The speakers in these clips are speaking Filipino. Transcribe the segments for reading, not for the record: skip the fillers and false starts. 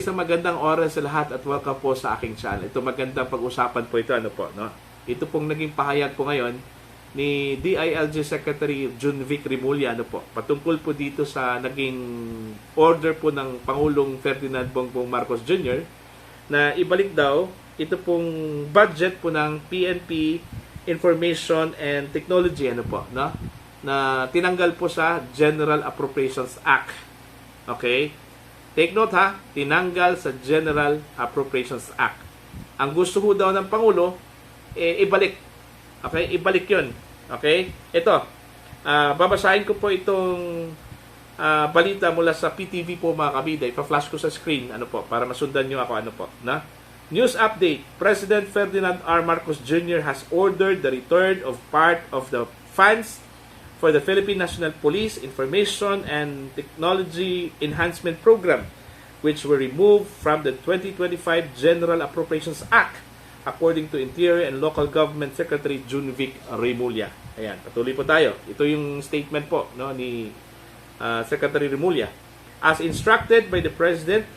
Isang magandang oras sa lahat at welcome po sa aking channel. Ito magandang pag-usapan po ito. Ito pong naging pahayag po ngayon ni DILG Secretary Junvic Rimulya patungkol po dito sa naging order po ng Pangulong Ferdinand Bongbong Marcos Jr. na ibalik daw ito pong budget po ng PNP Information and Technology na tinanggal po sa General Appropriations Act. Okay? Take note ha, tinanggal sa General Appropriations Act. Ang gusto ho daw ng Pangulo, ibalik. Okay, ibalik yun. Okay, ito, babasahin ko po itong balita mula sa PTV po mga kabida. Ipa-flash ko sa screen, para masundan nyo ako, News update, President Ferdinand R. Marcos Jr. has ordered the return of part of the funds for the Philippine National Police Information and Technology Enhancement Program, which were removed from the 2025 General Appropriations Act, according to Interior and Local Government Secretary Junvic Rimulya. Ayan, patuloy po tayo. Ito yung statement po ni Secretary Rimulya. As instructed by the President,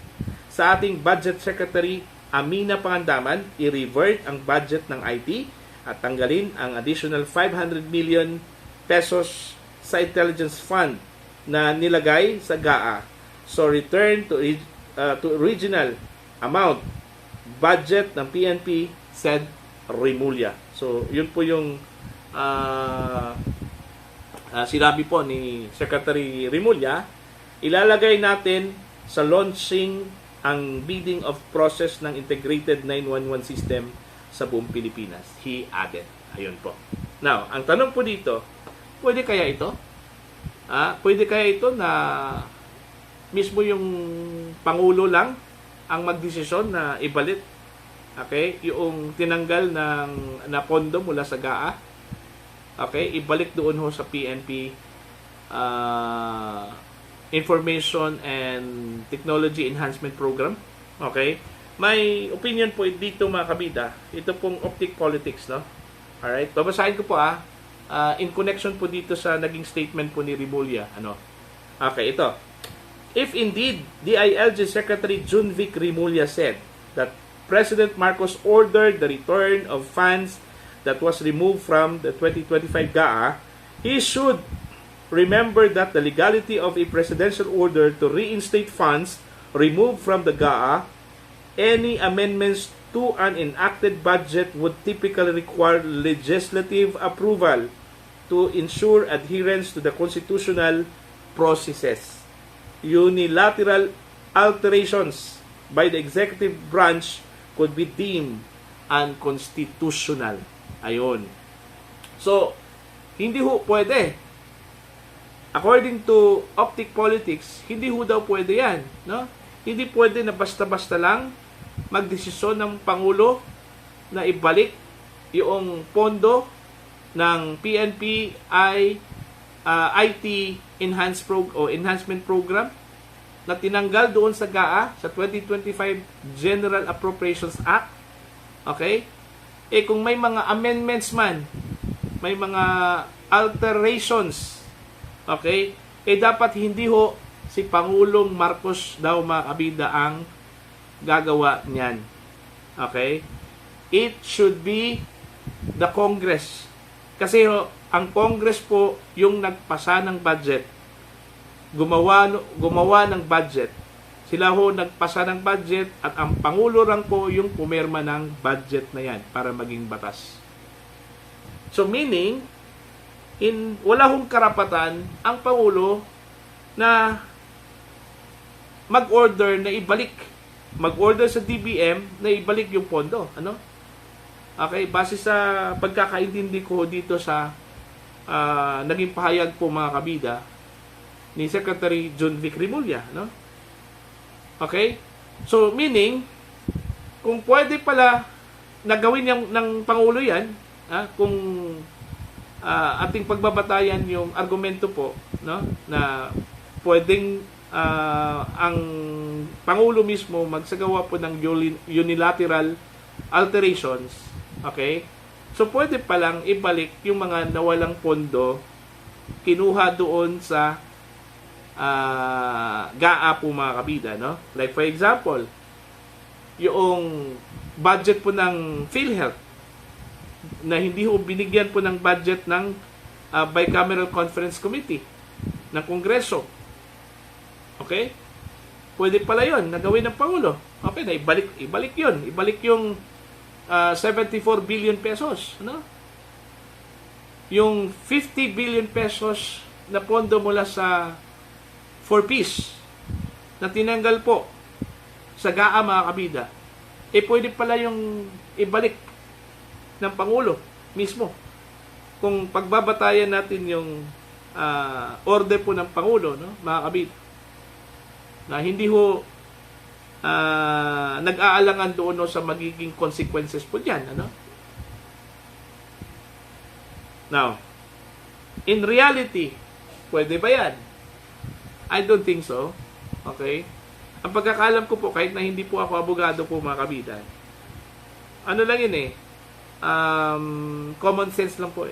sa ating Budget Secretary Amina Pangandaman, i-revert ang budget ng IT at tanggalin ang additional 500 million pesos sa intelligence fund na nilagay sa GAA. So return to original amount budget ng PNP, said Rimulya. So yun po yung sinabi po ni Secretary Rimulya. Ilalagay natin sa launching ang bidding of process ng integrated 911 system sa buong Pilipinas. He added. Ayun po. Now, ang tanong po dito, pwede kaya ito? Pwede kaya ito na mismo yung Pangulo lang ang magdesisyon na ibalik yung tinanggal na pondo mula sa GAA? Ibalik doon ho sa PNP Information and Technology Enhancement Program. May opinion po dito mga kabida. Ito pong optic politics, Alright, babasahin ko po in connection po dito sa naging statement po ni Rimulya. Ito. If indeed, DILG Secretary Junvic Rimulya said that President Marcos ordered the return of funds that was removed from the 2025 GAA, he should remember that the legality of a presidential order to reinstate funds removed from the GAA, any amendments to an enacted budget would typically require legislative approval to ensure adherence to the constitutional processes. Unilateral alterations by the executive branch could be deemed unconstitutional. Ayun. So, hindi ho pwede. According to optic politics, hindi ho daw pwede yan. Hindi pwede na basta-basta lang magdesisyon ng Pangulo na ibalik yung pondo ng PNP IT Enhancement Program na tinanggal doon sa GAA sa 2025 General Appropriations Act. Kung may mga amendments man, may mga alterations, dapat hindi ho si Pangulong Marcos daw mga kabida ang gagawa niyan. It should be the Congress. Kasi ang Congress po yung nagpasa ng budget. Gumawa ng budget. Sila ho nagpasa ng budget at ang Pangulo lang po yung pumirma ng budget na yan para maging batas. So meaning, wala hong karapatan ang Pangulo na mag-order na ibalik. Mag-order sa DBM na ibalik yung pondo. Base sa pagkakaintindi ko dito sa naging pahayag po mga kabida ni Secretary Junvic Rimulya. So meaning, kung pwede pala nagawin ng Pangulo yan, kung ating pagbabatayan yung argumento po, na pwedeng ang Pangulo mismo magsagawa po ng unilateral alterations, so pwede palang ibalik yung mga nawalang pondo kinuha doon sa GAA po mga kabida, no? Like for example, yung budget po ng PhilHealth na hindi ho binigyan po ng budget ng Bicameral Conference Committee ng Kongreso. Okay? Pwede pala yun, nagawin ng Pangulo. Okay, na ibalik yun. Ibalik yung 74 billion pesos. Ano? Yung 50 billion pesos na pondo mula sa For Peace na tinanggal po sa GAA mga kabida, pwede pala yung ibalik ng Pangulo mismo. Kung pagbabatayan natin yung order po ng Pangulo, no, mga kabida, na hindi ho nag-aalangan doon no, sa magiging consequences po dyan. Ano? Now, in reality, pwede ba yan? I don't think so. Okay? Ang pagkakalam ko po, kahit na hindi po ako abogado po mga kabida, ano lang yun common sense lang po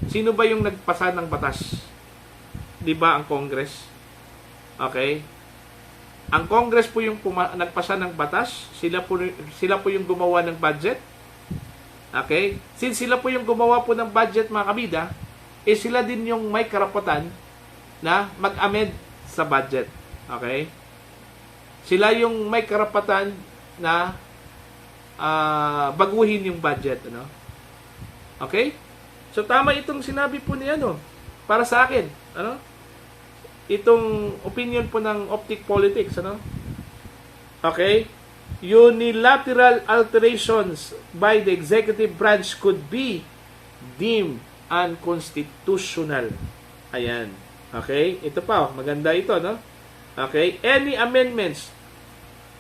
Sino ba yung nagpasa ng batas? Di ba ang Congress? Okay? Ang Congress po yung nagpasa ng batas, sila po yung gumawa ng budget. Okay? Since sila po yung gumawa po ng budget mga kabida, sila din yung may karapatan na mag-amend sa budget. Okay? Sila yung may karapatan na baguhin yung budget. Ano? Okay? So, tama itong sinabi po ni para sa akin. Ano? Itong opinion po ng Optic Politics, ano? Okay? Unilateral alterations by the executive branch could be deemed unconstitutional. Ayan. Okay? Ito pa, maganda ito, no? Okay? Any amendments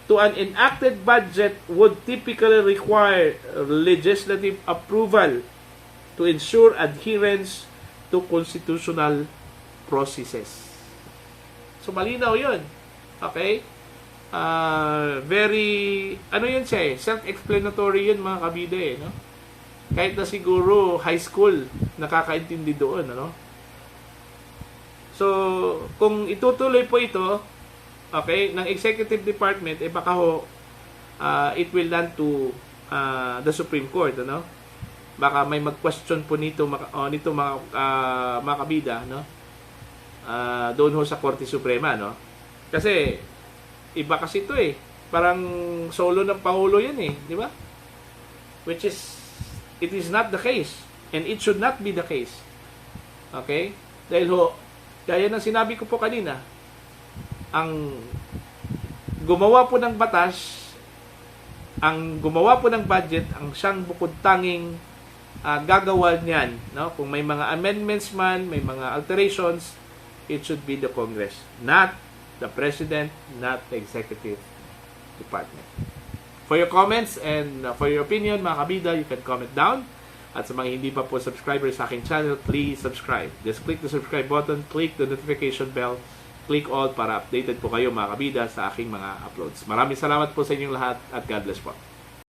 to an enacted budget would typically require legislative approval to ensure adherence to constitutional processes. So, malinaw yun. Okay? Very, yun siya self-explanatory yun mga kabida no? Kahit na siguro high school, nakakaintindi doon, ano? So, kung itutuloy po ito, okay, ng Executive Department, baka ho, it will land to the Supreme Court, ano? Baka may mag-question po nito mga kabida, no? Doon ho sa Korte Suprema, no? Kasi iba kasi ito parang solo ng Pangulo yan di ba? Which is it is not the case and it should not be the case. Okay? Dahil ho, gaya ng sinabi ko po kanina, ang gumawa po ng batas, ang gumawa po ng budget, ang siyang bukod tanging gagawa niyan, no? Kung may mga amendments man, may mga alterations, it should be the Congress, not the President, not the Executive Department. For your comments and for your opinion, mga kabida, you can comment down. At sa mga hindi pa po subscribers sa aking channel, please subscribe. Just click the subscribe button, click the notification bell, click all para updated po kayo mga kabida sa aking mga uploads. Maraming salamat po sa inyong lahat at God bless po.